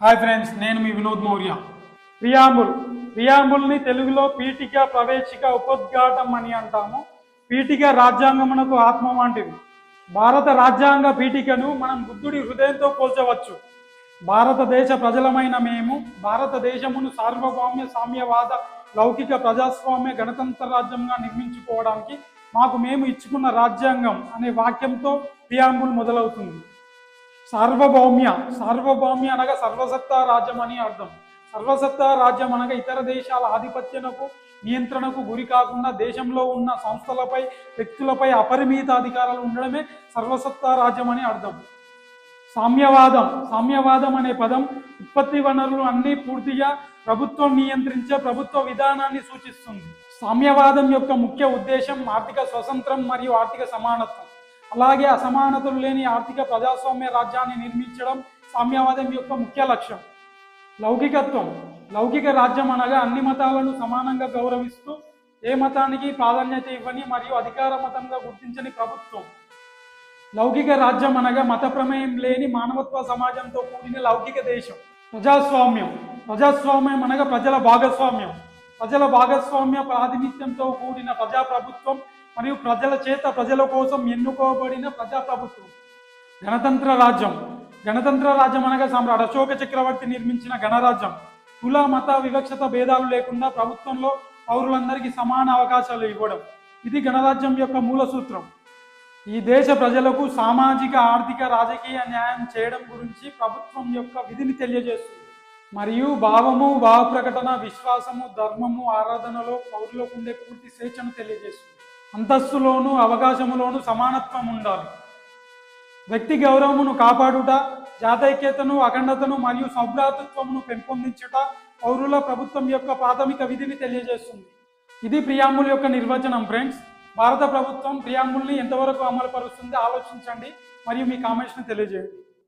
Hi friends, నేను మీ వినోద్ మౌర్య. ప్రియాంబుల్ని తెలుగులో పీఠిక, ప్రవేశిక, ఉపోద్ఘాటం అని అంటాము. పీఠిక రాజ్యాంగమునకు ఆత్మ వంటిది. భారత రాజ్యాంగ పీఠికను మనం బుద్ధుడి హృదయంతో పోల్చవచ్చు. భారతదేశ ప్రజలమైన మేము భారతదేశమును సార్వభౌమ్య, సామ్యవాద, లౌకిక, ప్రజాస్వామ్య, గణతంత్ర రాజ్యంగా నిర్మించుకోవడానికి మాకు మేము ఇచ్చుకున్న రాజ్యాంగం అనే వాక్యంతో ప్రియాంబుల్ మొదలవుతుంది. సార్వభౌమ్య అనగా సర్వసత్తా రాజ్యం అని అర్థం. సర్వసత్తా రాజ్యం అనగా ఇతర దేశాల ఆధిపత్యనకు, నియంత్రణకు గురి కాకుండా దేశంలో ఉన్న సంస్థలపై, వ్యక్తులపై అపరిమిత అధికారాలు ఉండడమే సర్వసత్తా రాజ్యం అని అర్థం. సామ్యవాదం అనే పదం ఉత్పత్తి వనరులు అన్నీ పూర్తిగా ప్రభుత్వం నియంత్రించే ప్రభుత్వ విధానాన్ని సూచిస్తుంది. సామ్యవాదం యొక్క ముఖ్య ఉద్దేశం ఆర్థిక స్వతంత్రం మరియు ఆర్థిక సమానత్వం. అలాగే అసమానతలు లేని ఆర్థిక ప్రజాస్వామ్య రాజ్యాన్ని నిర్మించడం సామ్యవాదం యొక్క ముఖ్య లక్ష్యం. లౌకిక రాజ్యం అనగా అన్ని మతాలను సమానంగా గౌరవిస్తూ ఏ మతానికి ప్రాధాన్యత ఇవ్వని మరియు అధికార మతంగా గుర్తించని ప్రభుత్వం. లౌకిక రాజ్యం అనగా మత ప్రమేయం లేని మానవత్వ సమాజంతో కూడిన లౌకిక దేశం. ప్రజాస్వామ్యం అనగా ప్రజల భాగస్వామ్య ప్రాతినిధ్యంతో కూడిన ప్రజాప్రభుత్వం మరియు ప్రజల చేత ప్రజల కోసం ఎన్నుకోబడిన ప్రజాప్రభుత్వం. గణతంత్ర రాజ్యం అనగా సమ్రాట్ అశోక చక్రవర్తి నిర్మించిన గణరాజ్యం. కుల, మత వివక్షత భేదాలు లేకుండా ప్రభుత్వంలో పౌరులందరికీ సమాన అవకాశాలు ఇవ్వడం. ఇది గణరాజ్యం యొక్క మూల సూత్రం. ఈ దేశ ప్రజలకు సామాజిక, ఆర్థిక, రాజకీయ న్యాయం చేయడం గురించి ప్రభుత్వం యొక్క విధిని తెలియజేస్తుంది. మరియు భావ ప్రకటన, విశ్వాసము, ధర్మము, ఆరాధనలో పౌరులకు ఉండే పూర్తి స్వేచ్ఛను తెలియజేస్తుంది. అంతస్తులోను, అవకాశములోను సమానత్వం ఉండాలి. వ్యక్తి గౌరవమును కాపాడుట, జాతైక్యతను, అఖండతను మరియు సౌభ్రాతృత్వమును పెంపొందించుట పౌరుల ప్రభుత్వం యొక్క ప్రాథమిక విధిని తెలియజేస్తుంది. ఇది ప్రియాంబుల్ యొక్క నిర్వచనం. ఫ్రెండ్స్, భారత ప్రభుత్వం ప్రియాంబుల్ని ఎంతవరకు అమలు పరుస్తుంది ఆలోచించండి మరియు మీ కామెంట్స్ని తెలియజేయండి.